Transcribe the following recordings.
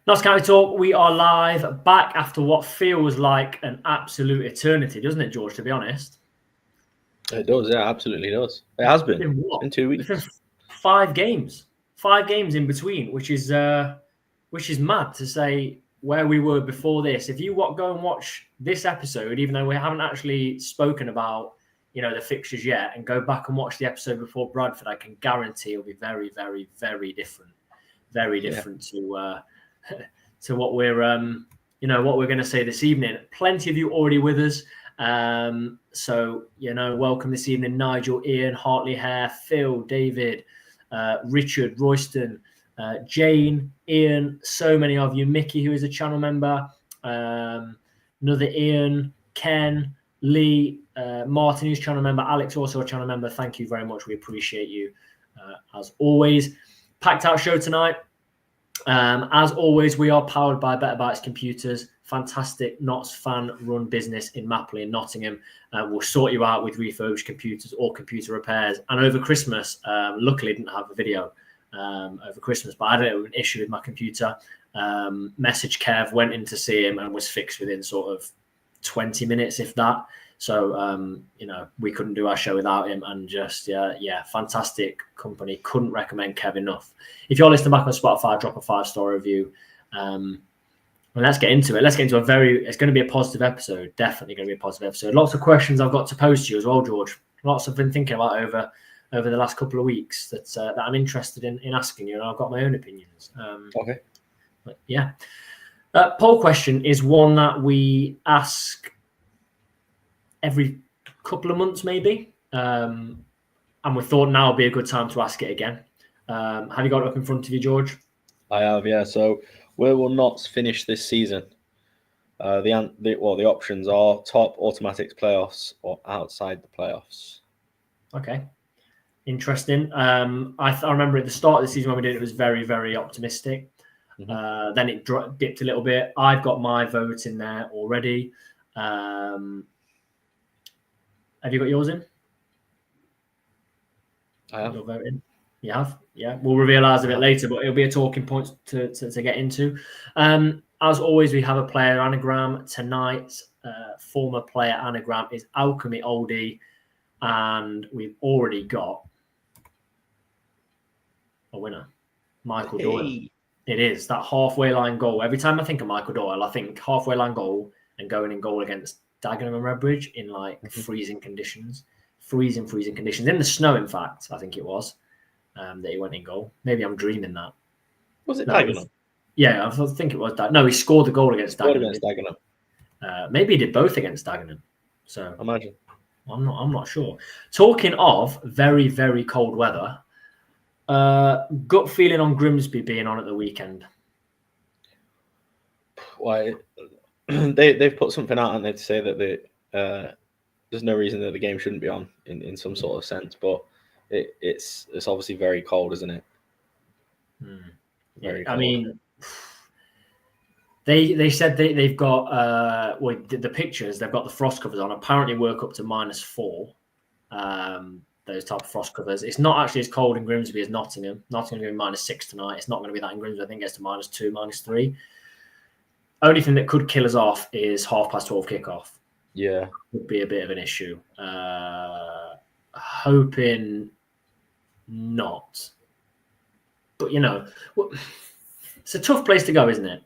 Notts County Talk, we are live, back after what feels like an absolute eternity, doesn't it, George, to be honest? It does, yeah, absolutely does. It has been. It's been 2 weeks. It's been 5 games. 5 games in between, which is mad to say where we were before this. If you go and watch this episode, even though we haven't actually spoken about, the fixtures yet, and go back and watch the episode before Bradford, I can guarantee it'll be very, very, very different. Very different to what we're what we're going to say this evening. Plenty of you already with us. So welcome this evening, Nigel, Ian, Hartley Hare, Phil, David, Richard, Royston, Jane, Ian, so many of you, Mickey, who is a channel member, another Ian, Ken, Lee, Martin, who's channel member, Alex, also a channel member. Thank you very much. We appreciate you as always. Packed out show tonight. As always, we are powered by Better Bytes Computers. Fantastic Notts fan-run business in Mapley and Nottingham. We'll sort you out with refurbished computers or computer repairs. And over Christmas, luckily I didn't have a video over Christmas, but I had an issue with my computer. Messaged Kev, went in to see him and was fixed within sort of 20 minutes, if that. So, we couldn't do our show without him, and just, fantastic company. Couldn't recommend Kev enough. If you're listening back on Spotify, drop a 5-star review. And let's get into it. It's going to be a positive episode. Definitely going to be a positive episode. Lots of questions I've got to pose to you as well, George. Lots I've been thinking about over the last couple of weeks that I'm interested in asking you, and I've got my own opinions. Okay. But yeah. Poll question is one that we ask every couple of months, maybe. And we thought now would be a good time to ask it again. Have you got it up in front of you, George? I have, yeah. So where will Notts finish this season? The options are top, automatics, playoffs, or outside the playoffs. Okay. Interesting. I remember at the start of the season when we did it, was very, very optimistic. Mm-hmm. Then it dipped a little bit. I've got my vote in there already. Have you got yours in? I have. Your vote in? You have? Yeah. We'll reveal ours a bit later, but it'll be a talking point to get into. As always, we have a player anagram tonight. Former player anagram is Alchemy Oldie, and we've already got a winner, Michael Doyle. It is that halfway line goal. Every time I think of Michael Doyle, I think halfway line goal and going in goal against Dagenham and Redbridge in freezing conditions. Freezing conditions. In the snow, in fact, I think it was that he went in goal. Maybe I'm dreaming that. Was it Dagenham? Yeah, I think it was Dagenham. No, he scored the goal against Dagenham. Maybe he did both against Dagenham. So imagine. I'm not sure. Talking of very, very cold weather, gut feeling on Grimsby being on at the weekend. Why? They've put something out, and they to say that there's no reason that the game shouldn't be on in some sort of sense, but it's obviously very cold, isn't it? Very cold. I mean, they said they've got the pictures. They've got the frost covers on. Apparently, work up to -4. Those type of frost covers. It's not actually as cold in Grimsby as Nottingham. Nottingham going to be -6 tonight. It's not going to be that in Grimsby. I think it gets to -2, -3. Only thing that could kill us off is 12:30 kickoff. Yeah. Would be a bit of an issue. Hoping not. But, it's a tough place to go, isn't it?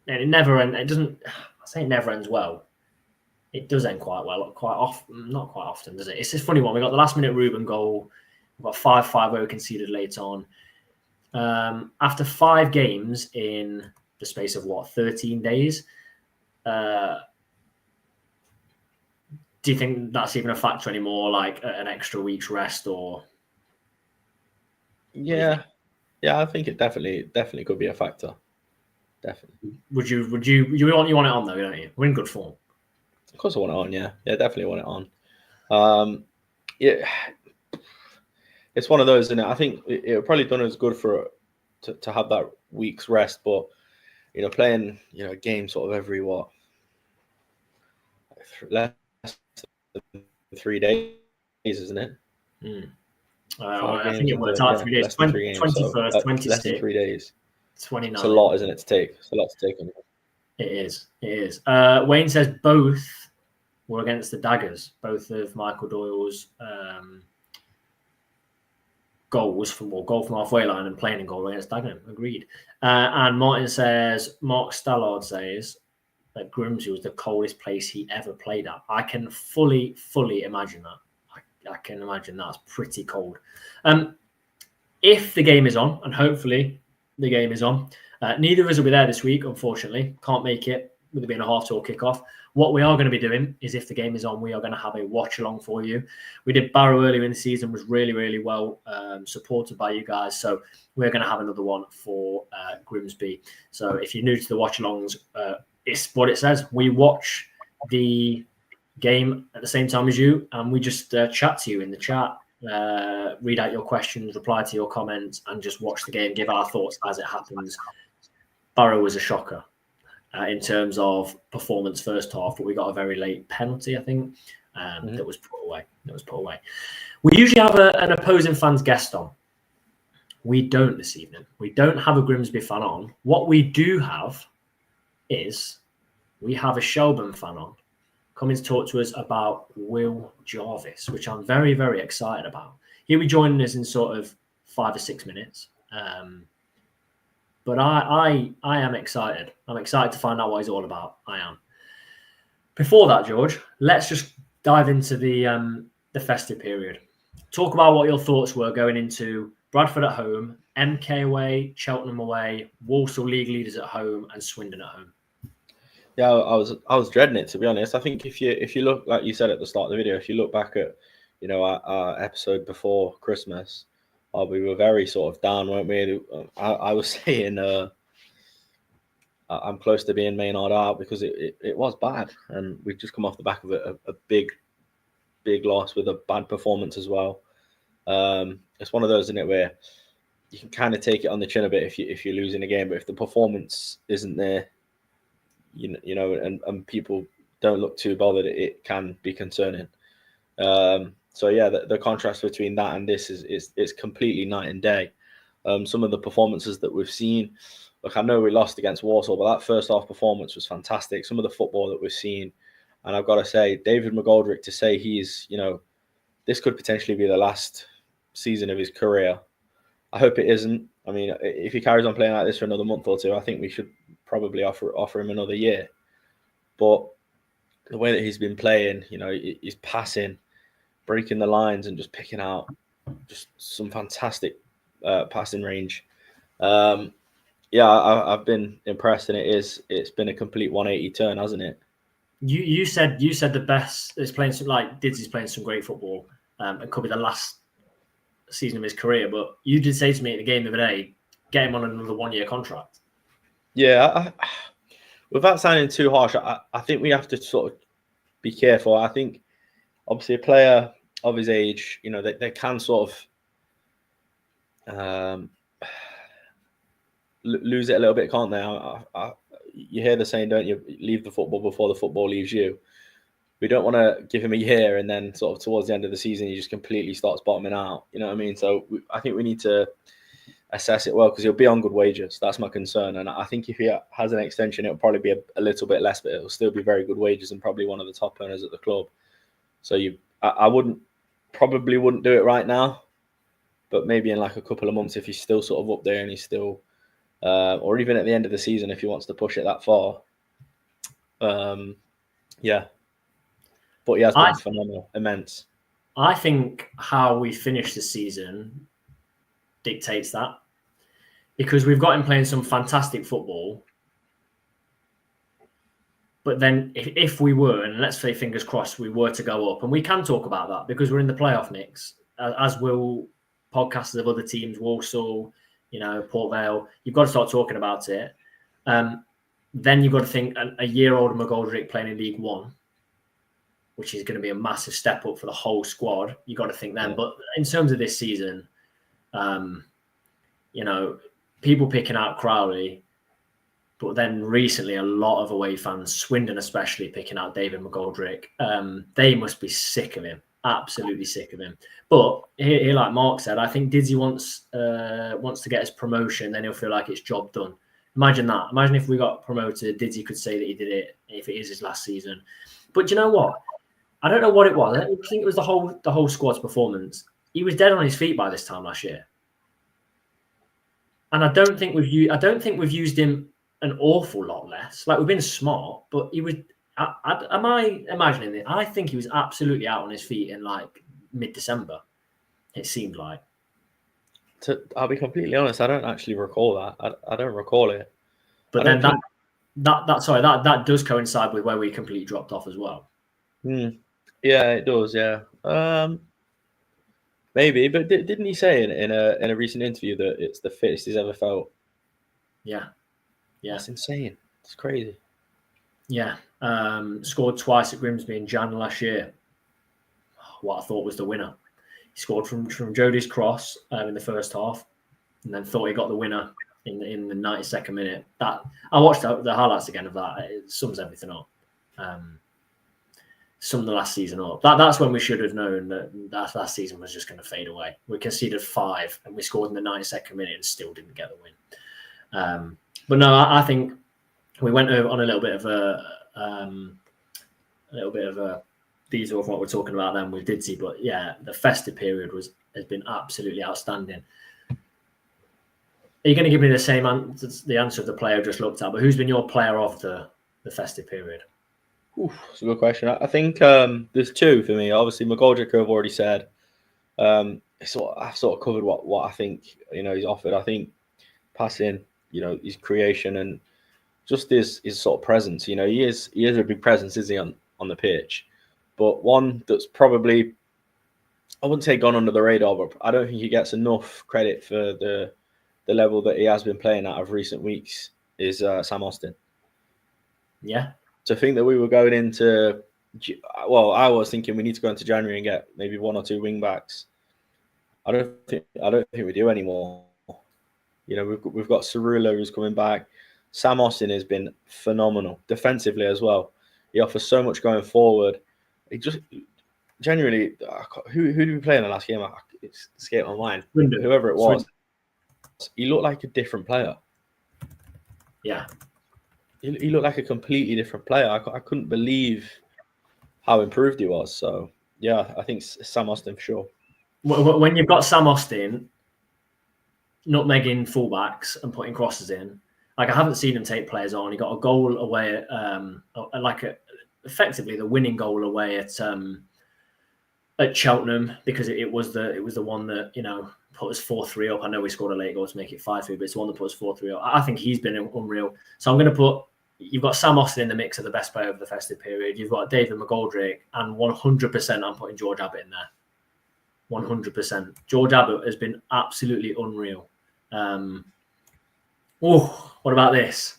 And it never ends. It doesn't, I say it never ends well. It does end quite well, quite often. Not quite often, does it? It's a funny one. We got the last minute Ruben goal. We've got 5-5 where we conceded late on. After 5 games in the space of 13 days. Do you think that's even a factor anymore, like an extra week's rest, or? Yeah, I think it definitely could be a factor. Definitely. Would you want it on though, don't you? We're in good form. Of course I want it on, yeah. Definitely want it on. Yeah, it's one of those, isn't it? I think it probably done us good to have that week's rest, but playing a game sort of every less than 3 days, isn't it? I think it worked out 3 days. 21st, 26th. Less than 3 days. 29. It's a lot, isn't it, to take? It's a lot to take on. It is. Wayne says both were against the Daggers. Both of Michael Doyle's goal from halfway line and playing in goal against Dagenham. Agreed. And Martin says, Mark Stallard says that Grimsby was the coldest place he ever played at. I can fully imagine that. I can imagine that's pretty cold. If the game is on, and hopefully the game is on, neither of us will be there this week, unfortunately. Can't make it with it being a half-tour kickoff. What we are going to be doing is, if the game is on, we are going to have a watch-along for you. We did Barrow earlier in the season, was really, really well supported by you guys. So we're going to have another one for Grimsby. So if you're new to the watch-alongs, it's what it says. We watch the game at the same time as you, and we just chat to you in the chat, read out your questions, reply to your comments, and just watch the game, give our thoughts as it happens. Barrow was a shocker in terms of performance first half, but we got a very late penalty, I think, that was put away. We usually have an opposing fans guest on. We don't this evening. We don't have a Grimsby fan on. What we do have is we have a Shelburne fan on, coming to talk to us about Will Jarvis, which I'm very, very excited about. He'll be joining us in sort of 5 or 6 minutes. But I am excited. I'm excited to find out what he's all about. I am. Before that, George, let's just dive into the festive period. Talk about what your thoughts were going into Bradford at home, MK away, Cheltenham away, Walsall league leaders at home, and Swindon at home. Yeah, I was dreading it, to be honest. I think if you look, like you said at the start of the video, if you look back at our episode before Christmas, we were very sort of down, weren't we? I was saying I'm close to being Maynard out because it was bad, and we've just come off the back of a big loss with a bad performance as well. It's one of those, isn't it, where you can kind of take it on the chin a bit if you're losing a game, but if the performance isn't there, and people don't look too bothered, it can be concerning. So yeah, the contrast between that and this is completely night and day. Some of the performances that we've seen, look, I know we lost against Walsall, but that first half performance was fantastic. Some of the football that we've seen, and I've got to say, David McGoldrick, to say he's, this could potentially be the last season of his career. I hope it isn't. I mean, if he carries on playing like this for another month or two, I think we should probably offer him another year. But the way that he's been playing, he's passing, breaking the lines, and just picking out just some fantastic passing range. I've been impressed, and it's been a complete 180 turn, hasn't it? You said the best is playing some, like Didzy's playing some great football, and could be the last season of his career. But you did say to me at the game the other day, get him on another 1-year contract. Yeah, without sounding too harsh, I think we have to sort of be careful. I think obviously a player of his age, they can sort of lose it a little bit, can't they? You hear the saying, don't you? Leave the football before the football leaves you. We don't want to give him a year and then sort of towards the end of the season he just completely starts bottoming out. You know what I mean? So I think we need to assess it well, because he'll be on good wages. That's my concern. And I think if he has an extension, it'll probably be a little bit less, but it'll still be very good wages and probably one of the top earners at the club. So I probably wouldn't do it right now, but maybe in like a couple of months if he's still sort of up there and he's still, or even at the end of the season if he wants to push it that far. Yeah. But he has been phenomenal, immense. I think how we finish the season dictates that, because we've got him playing some fantastic football. But then if we were, and let's say fingers crossed, we were to go up, and we can talk about that because we're in the playoff mix, as will podcasters of other teams, Walsall, Port Vale. You've got to start talking about it. Then you've got to think a year older McGoldrick playing in League One, which is going to be a massive step up for the whole squad. You've got to think then. Yeah. But in terms of this season, people picking out Crowley, but then recently a lot of away fans, Swindon especially, picking out David McGoldrick. They must be sick of him. absolutely sick of him. But here, like Mark said, I think Dizzy wants to get his promotion, then he'll feel like it's job done. Imagine that. Imagine if we got promoted, Dizzy could say that he did it if it is his last season. But you know what? I don't know what it was. I think it was the whole squad's performance. He was dead on his feet by this time last year, and I don't think we've used him an awful lot less. Like, we've been smart, but he was. Am I imagining it? I think he was absolutely out on his feet in like mid-December. It seemed like. I'll be completely honest. I don't actually recall that. I don't recall it. But then that does coincide with where we completely dropped off as well. Yeah, it does. Yeah, maybe. But didn't he say in a recent interview that it's the fittest he's ever felt? Yeah. That's insane. It's crazy. Yeah, scored twice at Grimsby in Jan last year. What I thought was the winner. He scored from Jody's cross in the first half, and then thought he got the winner in the 92nd minute. That I watched the highlights again of that. It sums everything up. Summed the last season up. That's when we should have known that last season was just going to fade away. We conceded 5, and we scored in the 92nd minute and still didn't get the win. But no, I think we went on a little bit of a detour of what we're talking about then with Didzy. But yeah, the festive period has been absolutely outstanding. Are you going to give me the answer of the player I just looked at? But who's been your player of the festive period? That's a good question. I think there's 2 for me. Obviously, McGoldrick, I've already said. I've sort of covered what I think he's offered. I think passing, his creation and just his sort of presence. He is a big presence, is he, on the pitch? But one that's probably, I wouldn't say gone under the radar, but I don't think he gets enough credit for the level that he has been playing at of recent weeks is Sam Austin. Yeah. To think that we were going into, I was thinking we need to go into January and get maybe 1 or 2 wing backs. I don't think we do anymore. We've got Cerullo who's coming back. Sam Austin has been phenomenal defensively as well. He offers so much going forward. He just genuinely, who did we play in the last game? It's escaped my mind. Whoever it was, he looked like a different player. Yeah. He looked like a completely different player. I couldn't believe how improved he was. So, yeah, I think Sam Austin for sure. When you've got Sam Austin nutmegging fullbacks and putting crosses in, like, I haven't seen him take players on. He got a goal away at, effectively the winning goal away at Cheltenham, because it was the one that put us 4-3 up. I know we scored a late goal to make it 5-3, but it's the one that put us 4-3 up. I think he's been unreal. So I'm going to put. You've got Sam Austin in the mix of the best player of the festive period. You've got David McGoldrick, and 100% I'm putting George Abbott in there. 100%. George Abbott has been absolutely unreal. What about this?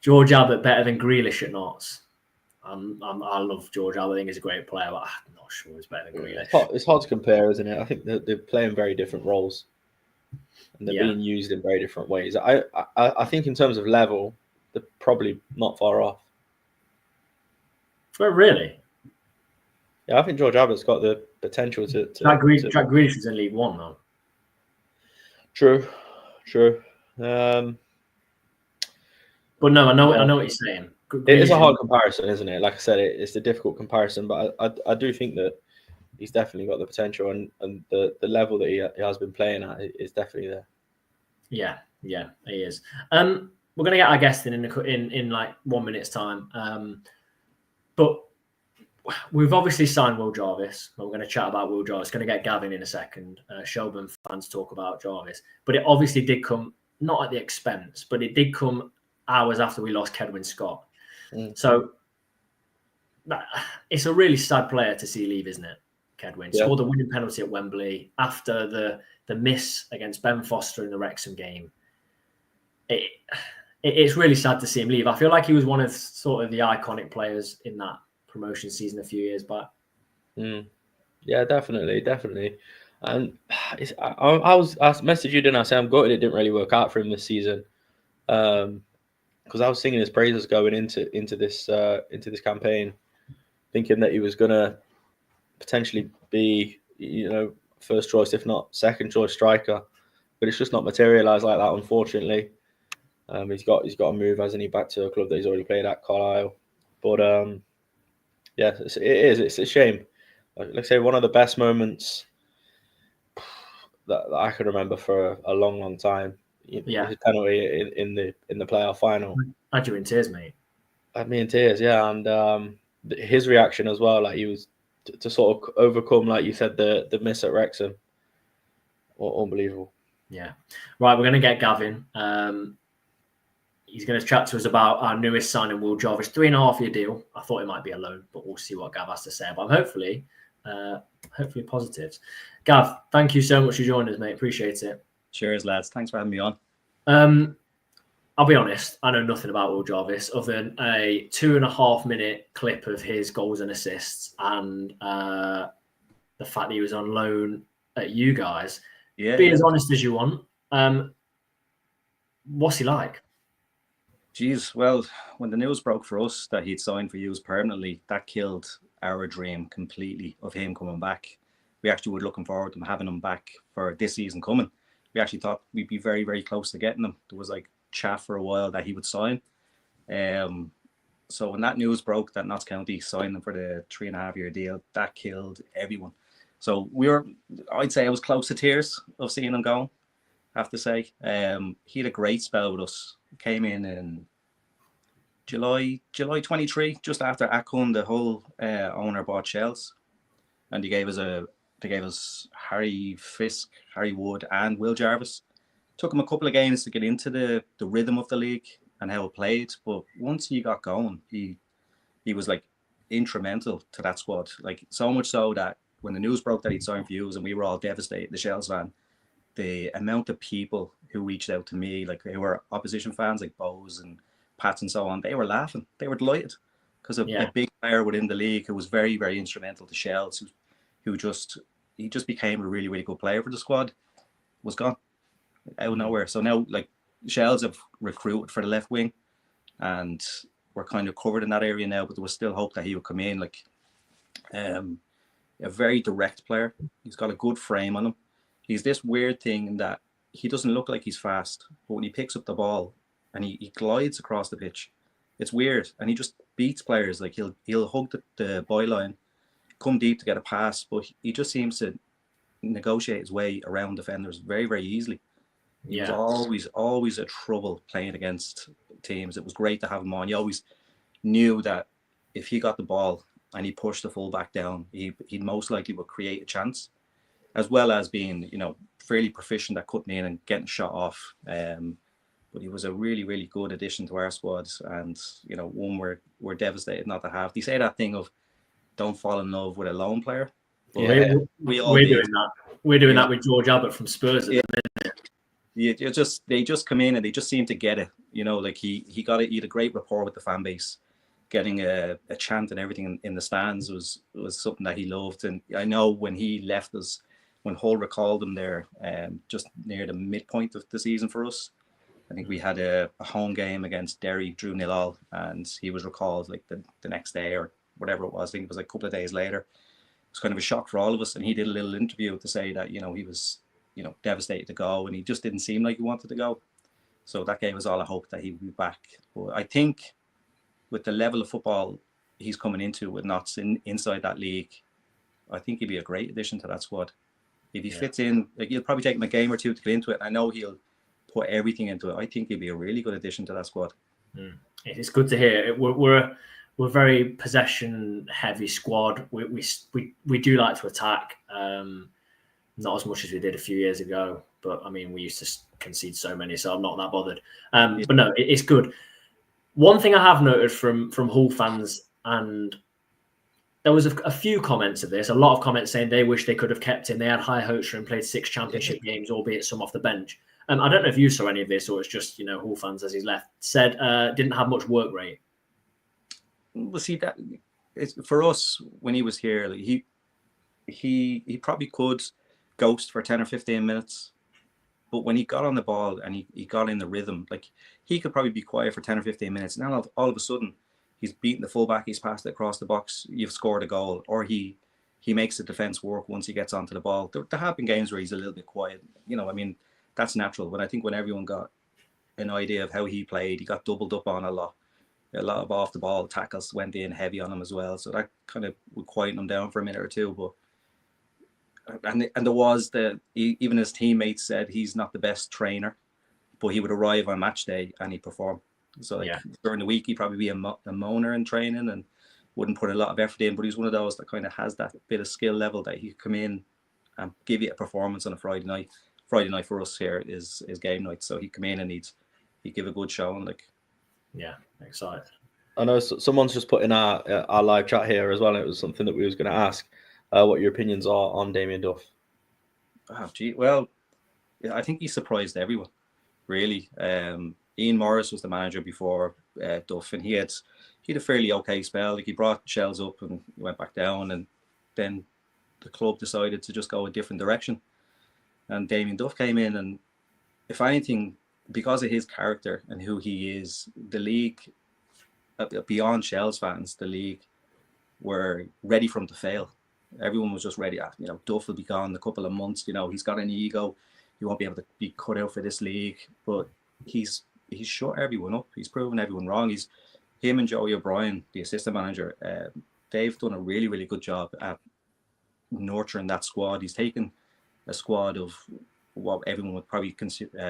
George Abbott better than Grealish at Notts. I love George Abbott. I think he's a great player, but I'm not sure he's better than Grealish. It's hard to compare, isn't it? I think they're playing very different roles, and they're being used in very different ways. I think in terms of level, they're probably not far off. Well, really? Yeah, I think George Abbott's got the potential to. Jack Grealish is in League One, though. True. But no, I know what you're saying. It is a hard comparison, isn't it? Like I said, it's a difficult comparison, but I do think that he's definitely got the potential, and the level that he has been playing at is definitely there. Yeah, he is. We're going to get our guest in like 1 minute's time. But we've obviously signed Will Jarvis. We're going to chat about Will Jarvis. Going to get Gavin in a second. Shelburne fans talk about Jarvis. But it obviously did come, not at the expense, but it did come hours after we lost Kedwin Scott. So it's a really sad player to see leave, isn't it? Kedwin scored the winning penalty at Wembley after the miss against Ben Foster in the Wrexham game. It's really sad to see him leave. I feel like he was one of sort of the iconic players in that promotion season a few years back. Yeah, definitely. And I messaged you, didn't I? Say I'm gutted it didn't really work out for him this season, because I was singing his praises going into this campaign, thinking that he was gonna potentially be, first choice, if not second choice striker. But it's just not materialised like that, unfortunately. He's got to move, hasn't he, back to a club that he's already played at, Carlisle. But yeah, it's a shame. Like I say, one of the best moments that I can remember for a long, long time. Yeah, His penalty in the playoff final. I had you in tears, mate. Had me in tears, yeah, and his reaction as well, like he was to sort of overcome, like you said, the miss at Wrexham. Unbelievable. Yeah, right. We're going to get Gavin. He's going to chat to us about our newest signing, Will Jarvis, 3.5-year deal. I thought it might be a loan, but we'll see what Gav has to say. But hopefully positives. Gav, thank you so much for joining us, mate. Appreciate it. Cheers, lads. Thanks for having me on. I'll be honest, I know nothing about Will Jarvis other than a 2.5-minute clip of his goals and assists and the fact that he was on loan at you guys. Be as honest as you want. What's he like? Geez, well, when the news broke for us that he'd signed for Hughes permanently, that killed our dream completely of him coming back. We actually were looking forward to having him back for this season coming. We actually thought we'd be very, very close to getting him. There was like chat for a while that he would sign. So when that news broke that Notts County signed him for the 3.5-year deal, that killed everyone. So I'd say I was close to tears of seeing him go, I have to say. He had a great spell with us. Came in July 23, just after Akon, the whole owner bought Shells, and they gave us Harry Fisk, Harry Wood, and Will Jarvis. Took him a couple of games to get into the rhythm of the league and how it played, but once he got going, he was like instrumental to that squad. Like so much so that when the news broke that he'd signed for Hughes and we were all devastated, the Shells fan, the amount of people who reached out to me, like who were opposition fans like Bose and Pats and so on, they were laughing. They were delighted because of a big player within the league who was very, very instrumental to Shells, who just became a really, really good player for the squad, was gone out of nowhere. So now like Shells have recruited for the left wing and we're kind of covered in that area now, but there was still hope that he would come in. Like a very direct player. He's got a good frame on him. He's this weird thing in that he doesn't look like he's fast, but when he picks up the ball and he glides across the pitch, it's weird. And he just beats players. Like he'll hug the byline, come deep to get a pass, but he just seems to negotiate his way around defenders very, very easily. He was always a trouble playing against teams. It was great to have him on. You always knew that if he got the ball and he pushed the full back down, he most likely would create a chance, as well as being, fairly proficient at cutting in and getting shot off. But he was a really, really good addition to our squad, and one we're devastated not to have. They say that thing of don't fall in love with a lone player. But we're doing that. We're doing that with George Albert from Spurs. They just come in and they just seem to get it. Like he had a great rapport with the fan base. Getting a chant and everything in the stands was something that he loved. And I know when he left us, when Hull recalled him there, just near the midpoint of the season for us, I think we had a home game against Derry, drew 0-0, and he was recalled like the next day or whatever it was. I think it was like a couple of days later. It was kind of a shock for all of us, and he did a little interview to say that he was devastated to go, and he just didn't seem like he wanted to go. So that gave us all a hope that he would be back. But I think with the level of football he's coming into with Notts inside that league, I think he'd be a great addition to that squad. If he fits in, like he'll probably take him a game or two to get into it. I know he'll put everything into it. I think he'd be a really good addition to that squad. It's good to hear. We're a very possession heavy squad. We do like to attack, not as much as we did a few years ago. But I mean, we used to concede so many, so I'm not that bothered. But no, it's good. One thing I have noted from Hull fans, and there was a few comments of this, a lot of comments saying they wish they could have kept him. They had high hopes for him, played 6 championship games, albeit some off the bench. I don't know if you saw any of this or it's just, Hull fans as he's left, said didn't have much work rate. Well, see, that for us, when he was here, like he probably could ghost for 10 or 15 minutes. But when he got on the ball and he got in the rhythm, like he could probably be quiet for 10 or 15 minutes. And all of a sudden, he's beaten the fullback, he's passed it across the box, you've scored a goal, or he he makes the defense work once he gets onto the ball. There have been games where he's a little bit quiet. I mean, that's natural. But I think when everyone got an idea of how he played, he got doubled up on a lot. A lot of off the ball tackles went in heavy on him as well. So that kind of would quieten him down for a minute or two. But and there was even his teammates said he's not the best trainer, but he would arrive on match day and he'd perform. So during the week, he'd probably be a moaner in training and wouldn't put a lot of effort in. But he's one of those that kind of has that bit of skill level that he could come in and give you a performance on a Friday night. Friday night for us here is game night, so he'd come in and he'd give a good show. And excited. I know someone's just put in our live chat here as well. And it was something that we was going to ask what your opinions are on Damien Duff. Well, I think he surprised everyone, really. Ian Morris was the manager before Duff, and he had a fairly okay spell. Like, he brought Shells up and he went back down, and then the club decided to just go a different direction. And Damien Duff came in, and if anything, because of his character and who he is, the league, beyond Shells fans, the league were ready for him to fail. Everyone was just ready. Duff will be gone in a couple of months. He's got an ego. He won't be able to be cut out for this league. But he's shut everyone up. He's proven everyone wrong. Him and Joey O'Brien, the assistant manager, they've done a really, really good job at nurturing that squad. He's taken a squad of what everyone would probably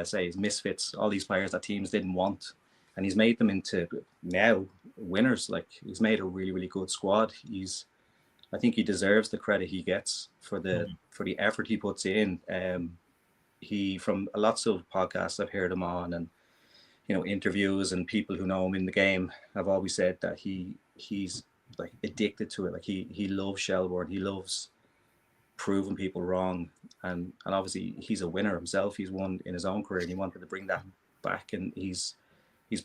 say is misfits, all these players that teams didn't want, and he's made them into now winners. Like, he's made a really, really good squad. I think he deserves the credit he gets for the effort he puts in. He, from lots of podcasts I've heard him on, and interviews, and people who know him in the game have always said that he's like addicted to it. Like, he loves Shelbourne. He loves proving people wrong, and obviously he's a winner himself. He's won in his own career, and he wanted to bring that back. And he's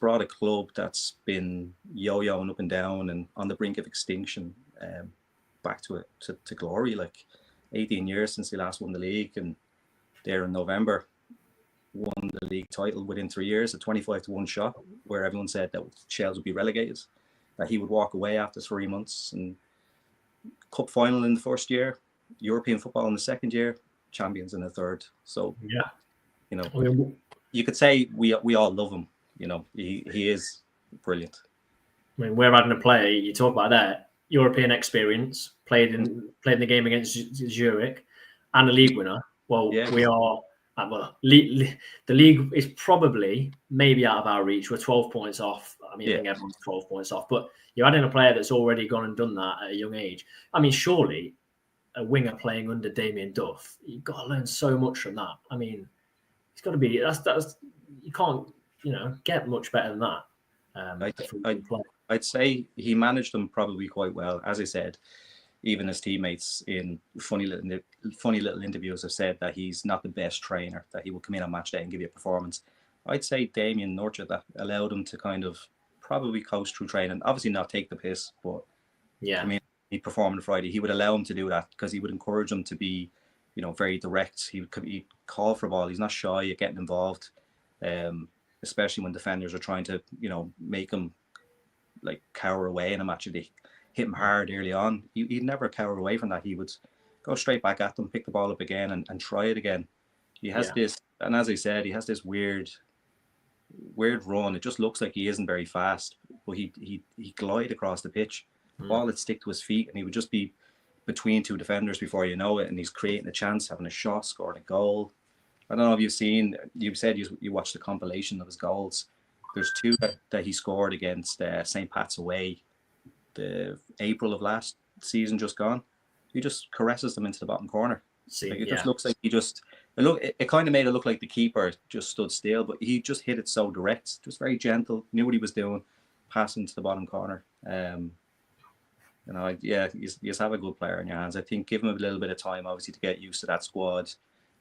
brought a club that's been yo-yoing up and down and on the brink of extinction back to glory. Like, 18 years since he last won the league, and there in November won the league title within 3 years, a 25-1 shot, where everyone said that Shells would be relegated, that he would walk away after 3 months, and cup final in the first year, European football in the second year, champions in the third. So you could say we all love him. He is brilliant. I mean, we're adding a player. You talk about that European experience, played in the game against Zurich, and a league winner. Well, we are. The league is probably maybe out of our reach. We're 12 points off. I mean, I think everyone's 12 points off. But you're adding a player that's already gone and done that at a young age. I mean, surely a winger playing under Damien Duff, you've got to learn so much from that. I mean, it's got to be that's you can't get much better than that. I'd say he managed them probably quite well. As I said, even his teammates in funny little interviews have said that he's not the best trainer, that he will come in on match day and give you a performance. I'd say Damien nurtured that, allowed him to kind of probably coast through training, obviously not take the piss, but I mean, he'd perform on Friday. He would allow him to do that because he would encourage him to be, very direct. He'd call for a ball. He's not shy at getting involved, especially when defenders are trying to, make him like cower away in a match. They hit him hard early on. He'd never cower away from that. He would go straight back at them, pick the ball up again, and try it again. He has this, and as I said, he has this weird run. It just looks like he isn't very fast, but he glide across the pitch. The ball would stick to his feet, and he would just be between two defenders before you know it, and he's creating a chance, having a shot, scoring a goal. I don't know if you've seen. You said you watched the compilation of his goals. There's two that he scored against St. Pat's away, the April of last season just gone. He just caresses them into the bottom corner. Just looks like it kind of made it look like the keeper just stood still, but he just hit it so direct, just very gentle, knew what he was doing, passing to the bottom corner. You just have a good player in your hands. I think give him a little bit of time, obviously, to get used to that squad,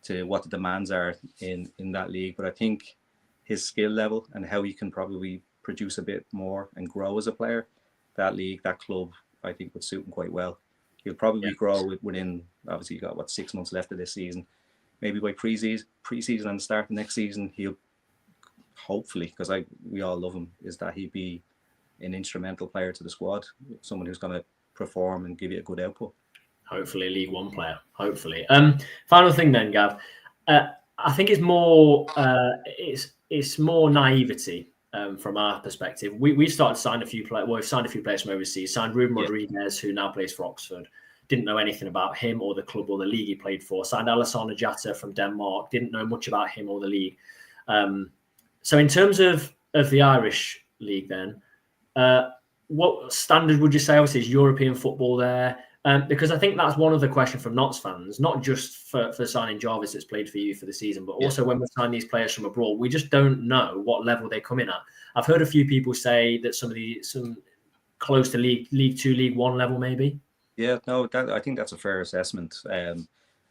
to what the demands are in that league. But I think his skill level and how he can probably produce a bit more and grow as a player, that league, that club, I think would suit him quite well. He'll probably grow within, obviously, you got 6 months left of this season. Maybe by pre-season and the start of next season, he'll hopefully, because we all love him, is that he'd be an instrumental player to the squad, someone who's going to perform and give you a good output. Hopefully, League One player. Hopefully. Final thing then, Gav. I think it's more it's more naivety from our perspective. We've started to sign a few players. Well, we've signed a few players from overseas. Signed Ruben Rodriguez, who now plays for Oxford. Didn't know anything about him or the club or the league he played for. Signed Alassane Jatta from Denmark. Didn't know much about him or the league. So in terms of the Irish league, then, what standard would you say obviously is European football there? Because I think that's one of the questions from Notts fans, not just for signing Jarvis that's played for you for the season, but also when we sign these players from abroad, we just don't know what level they come in at. I've heard a few people say that some close to League 2, League 1 level, maybe. Yeah, no, I think that's a fair assessment. I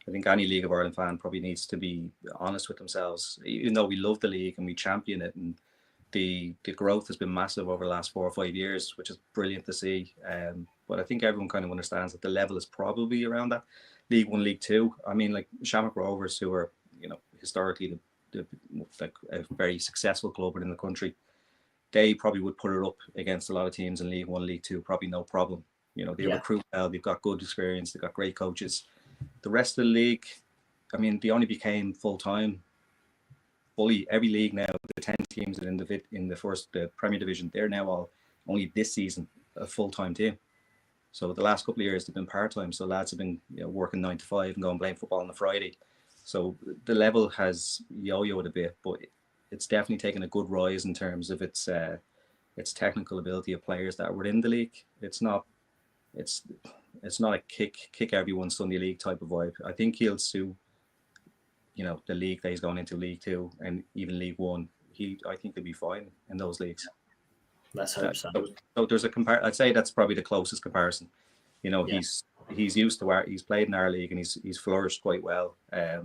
think any League of Ireland fan probably needs to be honest with themselves. Even though we love the league and we champion it, and the growth has been massive over the last 4 or 5 years, which is brilliant to see. But I think everyone kind of understands that the level is probably around that League 1, League 2. I mean, like Shamrock Rovers, who are, historically like a very successful club within the country, they probably would put it up against a lot of teams in League 1, League 2, probably no problem. They recruit well, they've got good experience, they've got great coaches. The rest of the league, I mean, they only became full-time. Fully, every league now, the 10 teams that in the Premier Division, they're now all only this season a full-time team. So the last couple of years they've been part-time. So lads have been working 9 to 5 and going playing football on the Friday. So the level has yo-yoed a bit, but it's definitely taken a good rise in terms of its technical ability of players that were in the league. It's not a kick everyone Sunday league type of vibe. I think he'll sue the league that he's going into, League 2 and even League 1. I think he'll be fine in those leagues. Let's hope so. So there's I'd say that's probably the closest comparison. He's used to where he's played in our league and he's flourished quite well. I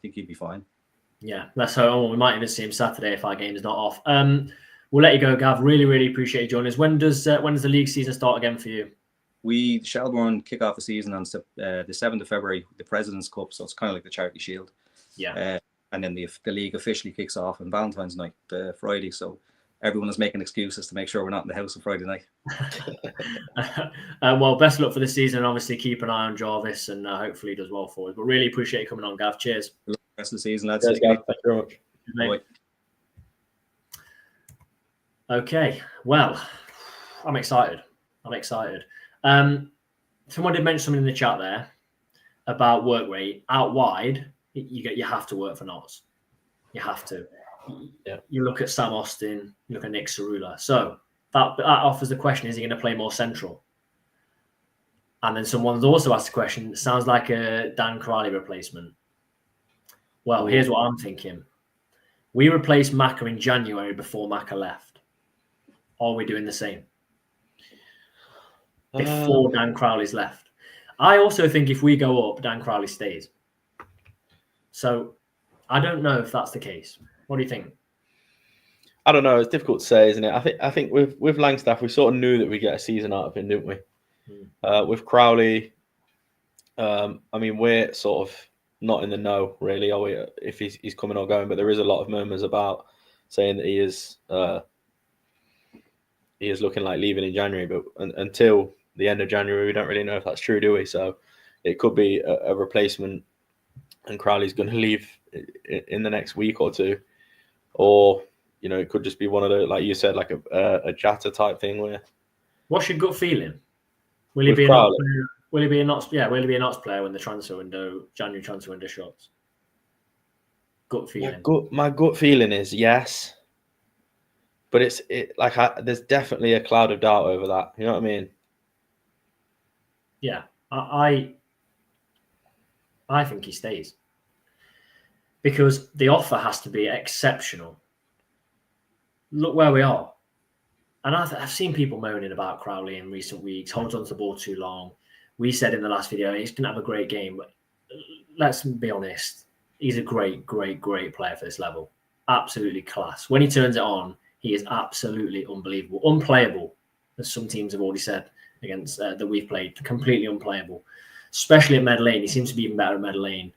think he'd be fine. Yeah, let's hope. We might even see him Saturday if our game is not off. We'll let you go, Gav. Really, really appreciate you joining us. When does the league season start again for you? Shelbourne kick off the season on the 7th of February, the President's Cup, so it's kind of like the Charity Shield. Yeah. And then the league officially kicks off on Valentine's night, the Friday. So everyone is making excuses to make sure we're not in the house on Friday night. Well, best of luck for the season, and obviously keep an eye on Jarvis, and hopefully he does well for us. But really appreciate you coming on, Gav. Cheers. Good luck the rest of the season, lads. Cheers, Gav. Thank you very much. Bye. Okay, well, I'm excited. Someone did mention something in the chat there about work rate. Out wide, you have to work for Notts. You have to. Yeah. You look at Sam Austin, you look at Nick Cerula. So that offers the question, is he going to play more central? And then someone's also asked the question, it sounds like a Dan Crowley replacement. Well, here's what I'm thinking. We replaced Macca in January before Macca left. Are we doing the same? Before Dan Crowley's left. I also think if we go up, Dan Crowley stays. So I don't know if that's the case. What do you think? I don't know. It's difficult to say, isn't it? I think with Langstaff, we sort of knew that we'd get a season out of him, didn't we? With Crowley, I mean, we're sort of not in the know, really, are we? If he's coming or going, but there is a lot of murmurs about saying that he is looking like leaving in January. But until the end of January, we don't really know if that's true, do we? So it could be a replacement, and Crowley's going to leave in the next week or two, or it could just be one of the, like you said, like a Jatta type thing. Where what's your gut feeling? Will he be a Notts player when the January transfer window shuts? Gut feeling. My gut feeling is yes, but there's definitely a cloud of doubt over that. You know what I mean? Yeah, I think he stays because the offer has to be exceptional. Look where we are. And I've seen people moaning about Crowley in recent weeks, holds on to the ball too long. We said in the last video, he's going to have a great game. But let's be honest, he's a great, great, great player for this level. Absolutely class. When he turns it on, he is absolutely unbelievable. Unplayable, as some teams have already said against that we've played. Completely unplayable. Especially at Meadow Lane. He seems to be even better at Meadow Lane.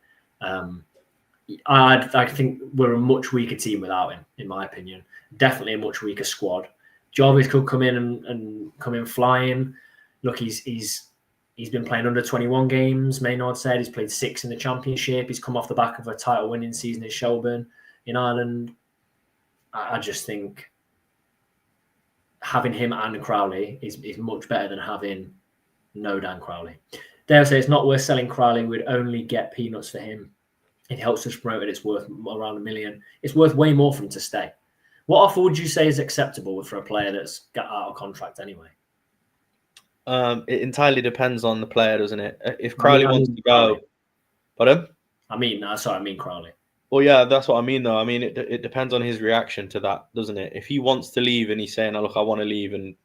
I think we're a much weaker team without him, in my opinion. Definitely a much weaker squad. Jarvis could come in and come in flying. Look, he's He's been playing under 21 games. Maynard said he's played 6 in the Championship. He's come off the back of a title-winning season in Shelburne in Ireland. I just think having him and Crowley is much better than having no Dan Crowley. Dale says it's not worth selling Crowley. We'd only get peanuts for him. It helps us promote it. It's worth around $1 million. It's worth way more for him to stay. What offer would you say is acceptable for a player that's got out of contract anyway? It entirely depends on the player, doesn't it? If Crowley wants to go, pardon? I mean Crowley. Well, yeah, that's what I mean, though. I mean, it depends on his reaction to that, doesn't it? If he wants to leave and he's saying, "Oh, look, I want to leave," and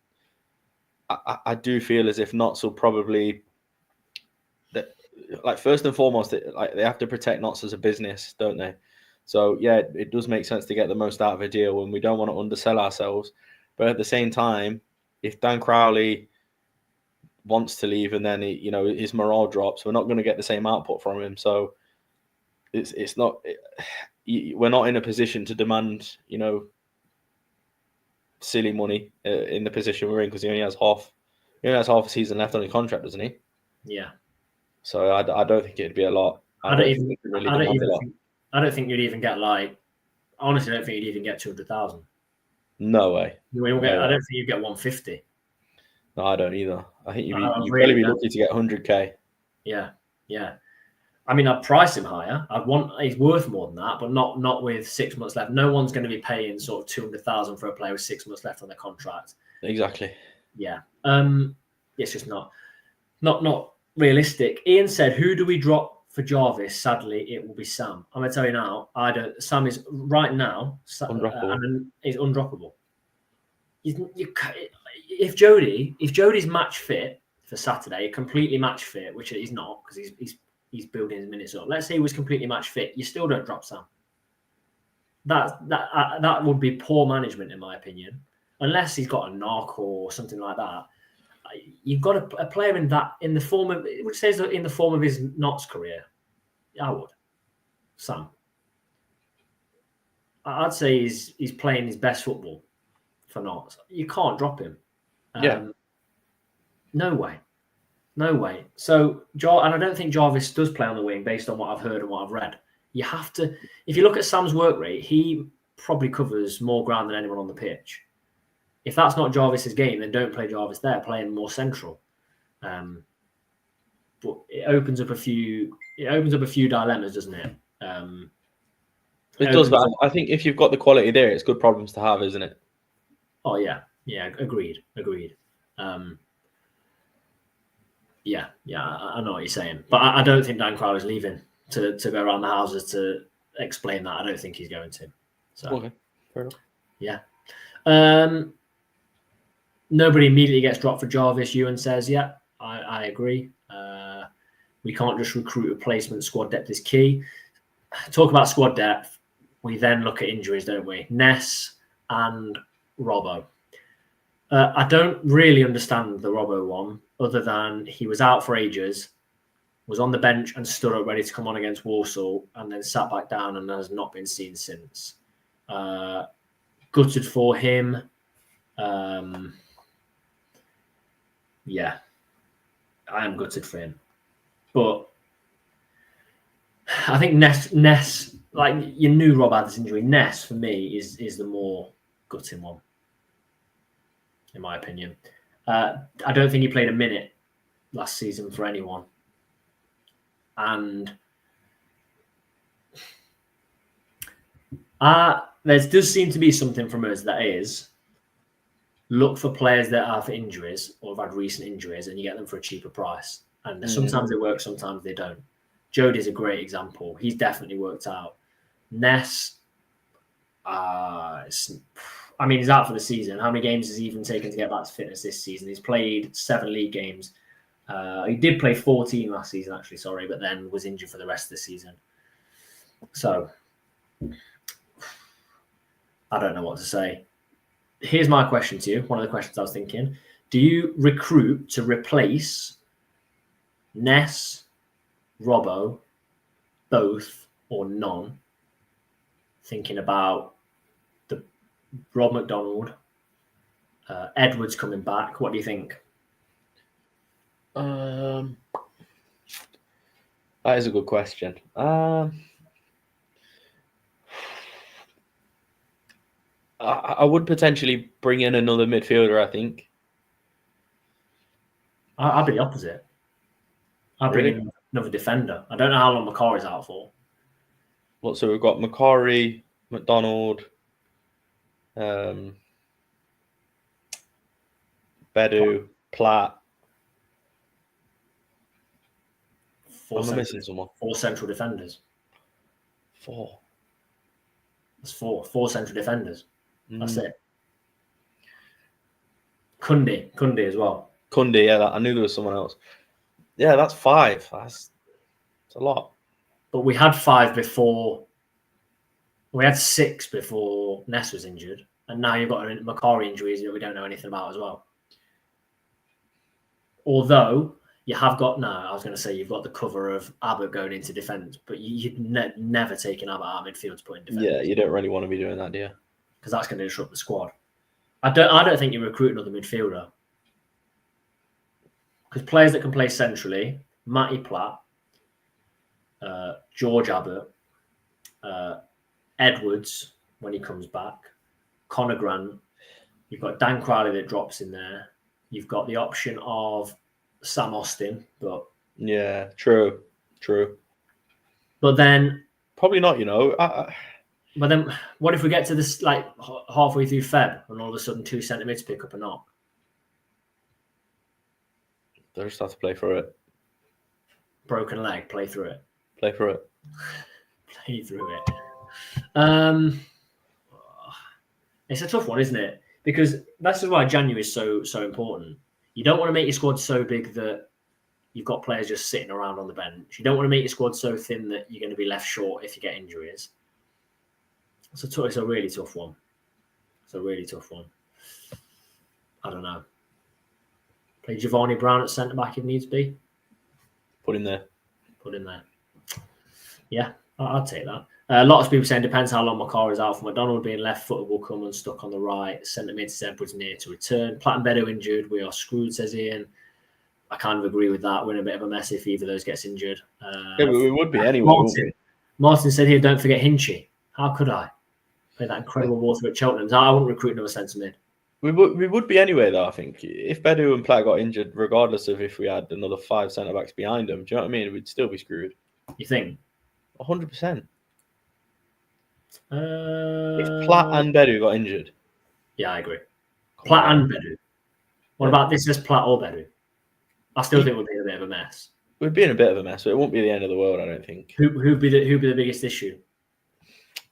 I do feel as if Notts will probably, like first and foremost, they have to protect Notts as a business, don't they? So yeah, it does make sense to get the most out of a deal, and we don't want to undersell ourselves. But at the same time, if Dan Crowley wants to leave and then his morale drops, we're not going to get the same output from him. So it's not we're not in a position to demand silly money in the position we're in, because he only has half a season left on his contract, doesn't he? Yeah. So I don't think it'd be a lot. I don't think you'd even get honestly, I don't think you'd even get 200,000. No way. I don't think you'd get 150. No, I don't either. I think you'd probably be lucky to get 100k. Yeah. I mean, I'd price him higher. He's worth more than that, but not with 6 months left. No one's going to be paying sort of 200,000 for a player with 6 months left on their contract. Exactly. Yeah. It's just not realistic. Ian said, "Who do we drop for Jarvis?" Sadly, it will be Sam. I'm going to tell you now. Sam is right now undroppable. Is undroppable. If Jody's match fit for Saturday, completely match fit, which he's not because he's building his minutes up. Let's say he was completely match fit. You still don't drop Sam. That would be poor management, in my opinion. Unless he's got a knock or something like that. You've got a player in the form of, which says in the form of his Notts career. I would. Sam. I'd say he's playing his best football for Notts. You can't drop him. No way. So, and I don't think Jarvis does play on the wing based on what I've heard and what I've read. You have to, if you look at Sam's work rate, he probably covers more ground than anyone on the pitch. If that's not Jarvis's game, then don't play Jarvis there. Play him more central. But it opens up a few dilemmas, doesn't it? It does, but I think if you've got the quality there, it's good problems to have, isn't it? Oh yeah, agreed. I know what you're saying, but I don't think Dan Crowley's leaving to go around the houses to explain that. I don't think he's going to. So okay, fair enough. Yeah. Nobody immediately gets dropped for Jarvis. Ewan says, yeah, I agree. We can't just recruit replacement. Squad depth is key. Talk about squad depth. We then look at injuries, don't we? Ness and Robbo. I don't really understand the Robbo one, other than he was out for ages, was on the bench and stood up ready to come on against Walsall, and then sat back down and has not been seen since. Gutted for him. Yeah, I am gutted for him. But I think Ness, like you knew Rob had this injury. Ness, for me, is the more gutting one, in my opinion. I don't think he played a minute last season for anyone. And there does seem to be something from us that is look for players that have injuries or have had recent injuries and you get them for a cheaper price. And sometimes they work, sometimes they don't. Jody's a great example. He's definitely worked out. Ness, he's out for the season. How many games has he even taken to get back to fitness this season? He's played 7 league games. He did play 14 last season, actually, sorry, but then was injured for the rest of the season. So, I don't know what to say. Here's my question to you. One of the questions I was thinking. Do you recruit to replace Ness, Robbo, both or none? Thinking about the Rob McDonald, Edwards coming back. What do you think? I That is a good question. I would potentially bring in another midfielder, I think. I'd be the opposite. I'd bring in another defender. I don't know how long Macari's out for. What? So we've got Macari, McDonald, Bedu, Platt. Am I missing someone? 4 central defenders. 4. That's 4. 4 central defenders. That's Mm. it. Kunde as well. Kunde, yeah, I knew there was someone else. Yeah, that's 5. That's a lot. But we had 5 before. We had 6 before Ness was injured, and now you've got Macari injuries that we don't know anything about as well. Although you have got I was going to say you've got the cover of Abbott going into defence, but you'd never taken Abbott out of midfield to put in defence. Yeah, you don't really want to be doing that, do you? Because that's going to disrupt the squad. I don't think you recruit another midfielder. Because players that can play centrally, Matty Platt, George Abbott, Edwards when he comes back, Conor Grant, you've got Dan Crowley that drops in there. You've got the option of Sam Austin, but yeah, true. But then probably not, But then, what if we get to this like halfway through Feb and all of a sudden 2 centre mids pick up a knock? They'll just have to play through it. Broken leg, play through it. Play through it. Play through it. It's a tough one, isn't it? Because that's why January is so important. You don't want to make your squad so big that you've got players just sitting around on the bench. You don't want to make your squad so thin that you're going to be left short if you get injuries. It's a really tough one. It's a really tough one. I don't know. Play Giovanni Brown at centre back if needs be. Put him there. Yeah, I'd take that. A lot of people saying depends how long Macari is out for. McDonald being left footed will come unstuck on the right. Centre mid Edwards near to return. Platt and Bedu injured. We are screwed, says Ian. I kind of agree with that. We're in a bit of a mess if either of those gets injured. Yeah, but we would be anyway. Martin said here, don't forget Hinchy. How could I? Play that incredible ball through at Cheltenham. I wouldn't recruit another centre mid. We would be anyway, though, I think. If Bedu and Platt got injured, regardless of if we had another 5 centre-backs behind them, do you know what I mean? We'd still be screwed. You think? 100%. If Platt and Bedu got injured. Yeah, I agree. Platt and Bedu. What about this is Platt or Bedu? I still think we'd be in a bit of a mess. We'd be in a bit of a mess, but it won't be the end of the world, I don't think. Who'd be the biggest issue?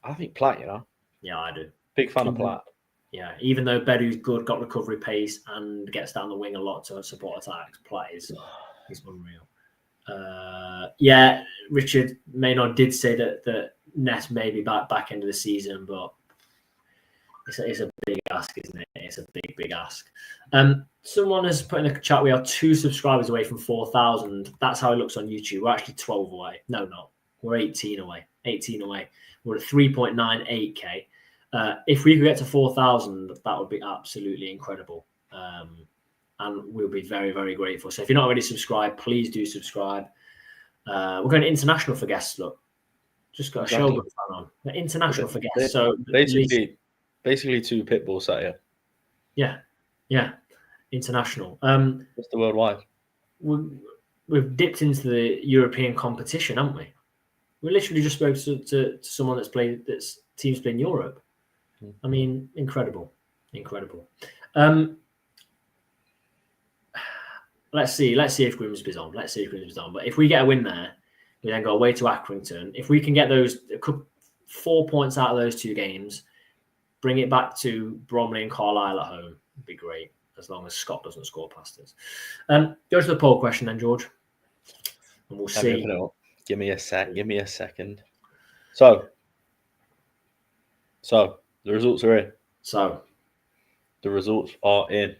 I think Platt, Yeah, I do. Big fan of Platt. Yeah, even though Bedu's good, got recovery pace, and gets down the wing a lot to support attacks, Platt is unreal. Yeah, Richard Maynard did say that Ness may be back end of the season, but it's a big ask, isn't it? It's a big ask. Someone has put in the chat, we are 2 subscribers away from 4,000. That's how it looks on YouTube. We're actually 12 away. No, not. We're 18 away. We're at 3.98k. If we could get to 4,000, that would be absolutely incredible. And we'll be very, very grateful. So if you're not already subscribed, please do subscribe. We're going international for guests, look. Just got a show on. We're international for guests. So basically 2 pit bulls sat here. Yeah. International. Just the worldwide. We've dipped into the European competition, haven't we? We literally just spoke to someone that's teams play in Europe. I mean, incredible. Let's see if Grimsby's on. But if we get a win there, we then go away to Accrington. If we can get 4 points out of those 2 games, bring it back to Bromley and Carlisle at home, it'd be great, as long as Scott doesn't score past us. Go to the poll question then, George. And we'll see. Give me a second. So the results are in. The results are in.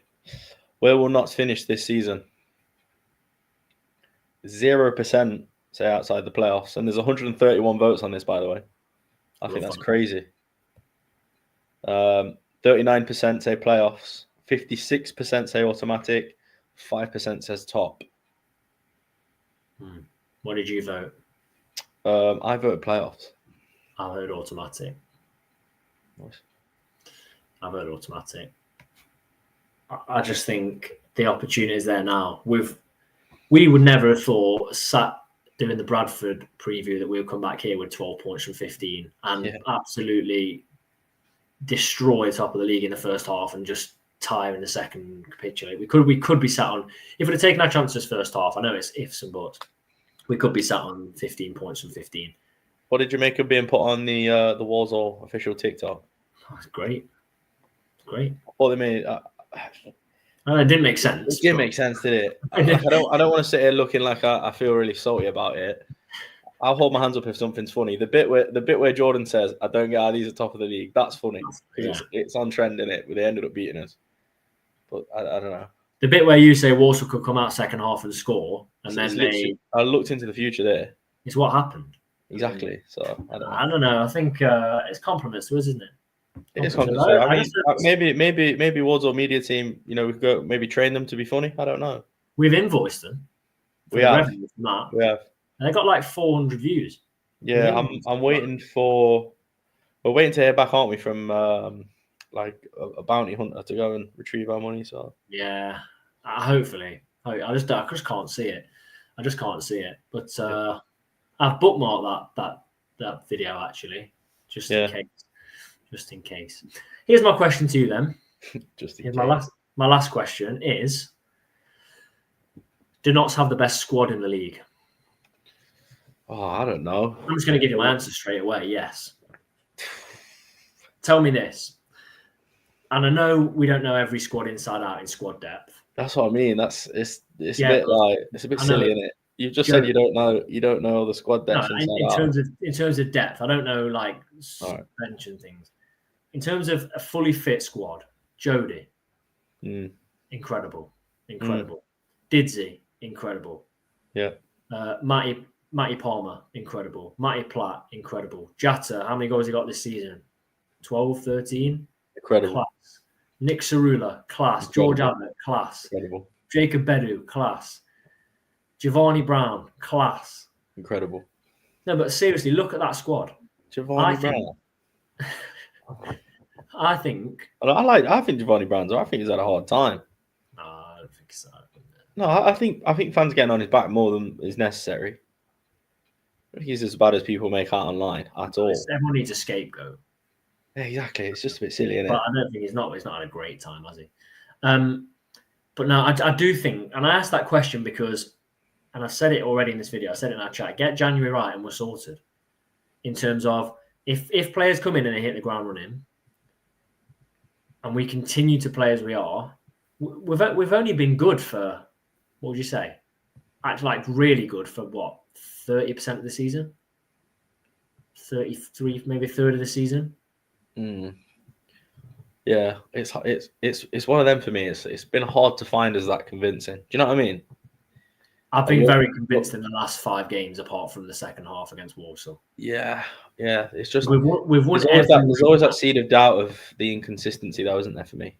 Where will Notts finish this season? 0% say outside the playoffs. And there's 131 votes on this, by the way. I think that's crazy. 39% say playoffs. 56% say automatic. 5% says top. What did you vote? I voted playoffs. I heard automatic. Nice. I voted automatic. I just think the opportunity is there now. We would never have thought, sat doing the Bradford preview, that we would come back here with 12 points from 15 and absolutely destroy the top of the league in the first half and just tire in the second, capitulate. We could be sat on, if we'd have taken our chances first half, I know it's ifs and buts, we could be sat on 15 points from 15. What did you make of being put on the Walsall official TikTok? Oh, it's great. Great. What they made. It didn't make sense. It didn't make sense, did it? I don't want to sit here looking like I feel really salty about it. I'll hold my hands up if something's funny. The bit where Jordan says, "I don't get how these are top of the league," that's funny because it's on trend, in it. They ended up beating us, but I don't know. The bit where you say Walsall could come out second half and score, and then I looked into the future there. It's what happened. Exactly. So I don't know. I think it's compliments to us, isn't it? It is compliments. I mean, maybe Walsall media team. We could go maybe train them to be funny. I don't know. We've invoiced them. We have. We have. And they got like 400 views. Yeah, I'm waiting for. We're waiting to hear back, aren't we, from like a bounty hunter to go and retrieve our money. So yeah, hopefully. I just can't see it. I just can't see it. But I've bookmarked that video actually, just in case. Just in case. Here's my question to you then. My last question is: do Notts have the best squad in the league? Oh, I don't know. I'm just going to give you my answer straight away. Yes. Tell me this. And I know we don't know every squad inside out in squad depth. That's what I mean. It's a bit silly, isn't it? You just said you don't know the squad depth in terms of depth. I don't know like bench and things. In terms of a fully fit squad, Jody, incredible. Didsey, incredible. Yeah. Matty Palmer, incredible. Matty Platt, incredible. Jatta, how many goals he got this season? 12, 13? Incredible. Class. Nick Cerula, class. Incredible. George Abbott, class. Incredible. Jacob Bedu, class. Giovanni Brown, class. Incredible. No, but seriously, look at that squad. Giovanni Brown. I think Giovanni Brown's. I think he's had a hard time. No, I don't think so. No, I think fans getting on his back more than is necessary. I think he's as bad as people make out online at all. Everyone needs a scapegoat. Yeah, exactly. It's just a bit silly, isn't it? But I don't think he's not had a great time, has he? But no, I do think, and I asked that question because, and I said it already in this video. I said it in our chat. Get January right, and we're sorted. In terms of if players come in and they hit the ground running, and we continue to play as we are, we've only been good for, what would you say? Actually, like really good for what, 30% of the season, 33, maybe a third of the season. Yeah, it's one of them for me. It's been hard to find us that convincing. Do you know what I mean? I've been very convinced in the last 5 games, apart from the second half against Walsall. Yeah. It's just we've won. There's always that seed of doubt of the inconsistency, though, isn't there, for me?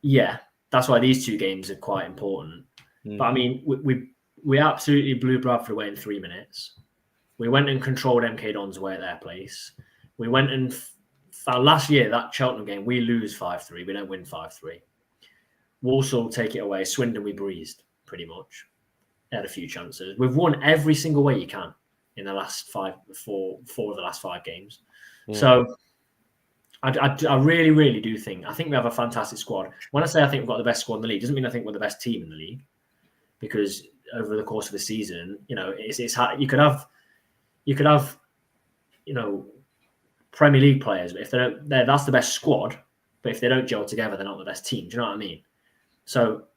Yeah, that's why these 2 games are quite important. But I mean, we absolutely blew Bradford away in 3 minutes. We went and controlled MK Dons away at their place. We went and last year, that Cheltenham game, we lose 5-3. We don't win 5-3. Walsall take it away. Swindon, we breezed pretty much. They had a few chances. We've won every single way you can in the last 4 of the last 5 games. Yeah. So I really, really do think we have a fantastic squad. When I say I think we've got the best squad in the league, doesn't mean I think we're the best team in the league, because over the course of the season, it's hard. You could have Premier League players, but if they don't, that's the best squad. But if they don't gel together, they're not the best team. Do you know what I mean? So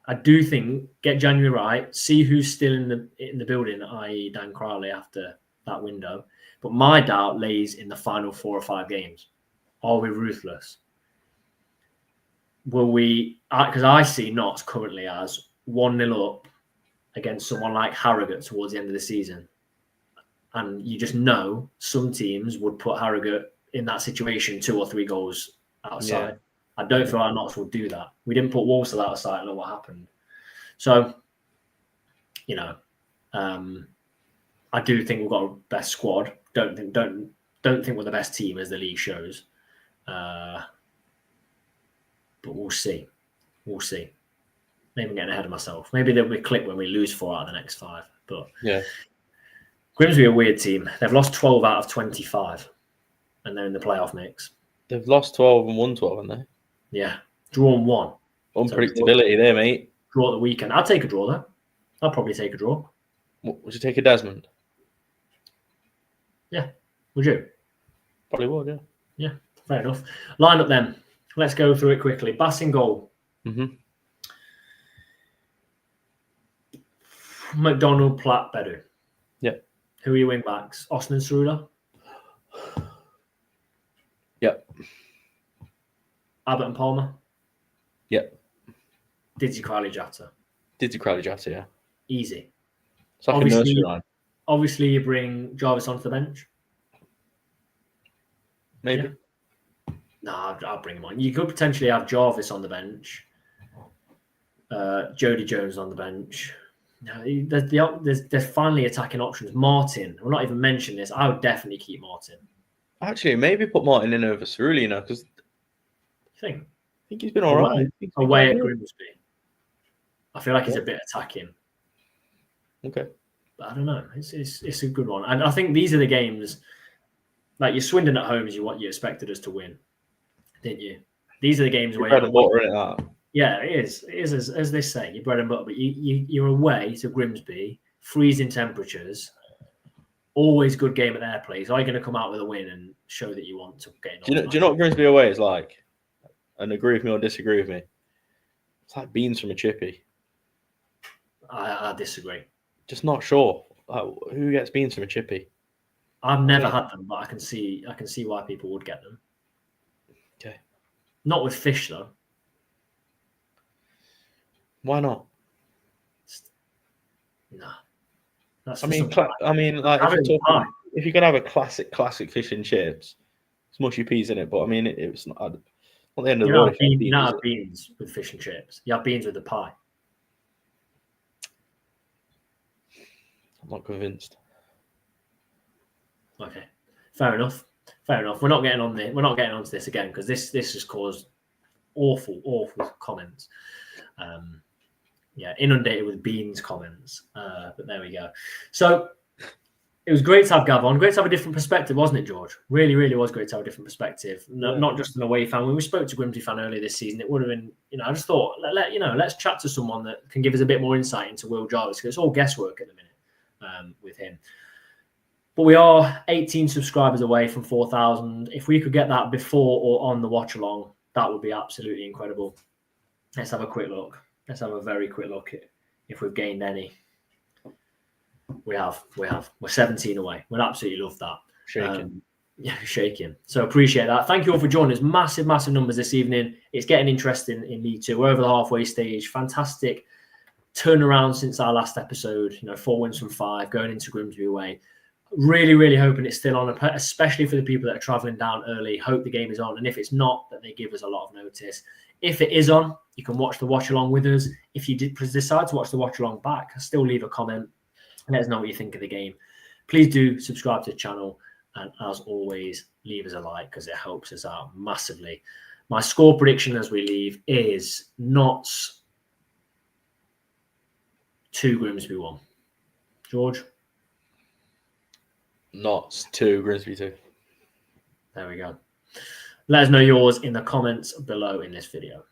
I do think get January right, see who's still in the building, i.e. Dan Crowley after that window. But my doubt lays in the final 4 or 5 games. Are we ruthless? Will we? Because I see Notts currently as 1-0 up against someone like Harrogate towards the end of the season. And you just know some teams would put Harrogate in that situation 2 or 3 goals outside. Yeah. I don't feel like Notts will do that. We didn't put Walsall outside. I know what happened. So, I do think we've got a best squad. Don't think we're the best team as the league shows. But we'll see. We'll see. Maybe I'm getting ahead of myself. Maybe there'll be a clip when we lose 4 out of the next 5. But yeah, Grimsby are a weird team. They've lost 12 out of 25, and they're in the playoff mix. they've lost 12 and won 12, haven't they? Yeah, drawn 1. Unpredictability there, mate. Draw at the weekend. I'd take a draw though. I'll probably take a draw. Would you take a Desmond? Yeah, would you? Probably would, yeah. Yeah, fair enough. Line up then. Let's go through it quickly. Bass in goal. Mm-hmm. McDonald, Platt, Bedu. Yeah. Who are your wing backs? Austin and Cerullo? Yep. Abbott and Palmer? Yep. Didzy, Crowley, Jatta? Didzy, Crowley, Jatta, yeah. Easy. It's like a nursery line. Obviously, you bring Jarvis onto the bench. Maybe. Yeah. No, I'll bring him on. You could potentially have Jarvis on the bench. Jody Jones on the bench. No, there's finally attacking options. Martin, we're not even mentioning this. I would definitely keep Martin. Actually, maybe put Martin in over Cerullo, you know, because I think he's been all right. Away at Grimsby. I feel like he's a bit attacking. Okay. But I don't know. It's a good one. And I think these are the games, like your Swindon at home is what you expected us to win, didn't you? These are the games where bread and butter, isn't it? Yeah, it is. It is as they say, your bread and butter. But you're away to Grimsby, freezing temperatures. Always good game at their place. Are you going to come out with a win and show that you want to get? Do you know what Grimsby away is like? And agree with me or disagree with me. It's like beans from a chippy. I disagree. Just not sure. Like, who gets beans from a chippy? I've never had them, but I can see why people would get them. Okay. Not with fish though. Why not? No. Like if you can have a classic fish and chips, it's mushy peas in it. But I mean, it's not at the end of the world. You don't have beans with fish and chips. You have beans with the pie. I'm not convinced. Okay, fair enough. We're not getting onto this again because this has caused awful comments. Inundated with beans comments. But there we go. So it was great to have Gavin on. Great to have a different perspective, wasn't it, George? Really, really was great to have a different perspective. Not just an away fan. When we spoke to Grimsby fan earlier this season, it would have been, I just thought, let's chat to someone that can give us a bit more insight into Will Jarvis because it's all guesswork at the minute with him. But we are 18 subscribers away from 4,000. If we could get that before or on the watch along, that would be absolutely incredible. Let's have a quick look. Let's have a very quick look at if we've gained any. We have. We're 17 away. We'd absolutely love that. Shaking. Shaking. So appreciate that. Thank you all for joining us. Massive numbers this evening. It's getting interesting in League Two. We're over the halfway stage. Fantastic turnaround since our last episode. 4 wins from 5, going into Grimsby away. Really, really hoping it's still on, especially for the people that are travelling down early. Hope the game is on. And if it's not, that they give us a lot of notice. If it is on, you can watch the watch along with us. If you decide to watch the watch along back, still leave a comment. Let us know what you think of the game. Please do subscribe to the channel. And as always, leave us a like because it helps us out massively. My score prediction as we leave is Notts 2, Grimsby 1. George? Notts 2, Grimsby 2. There we go. Let us know yours in the comments below in this video.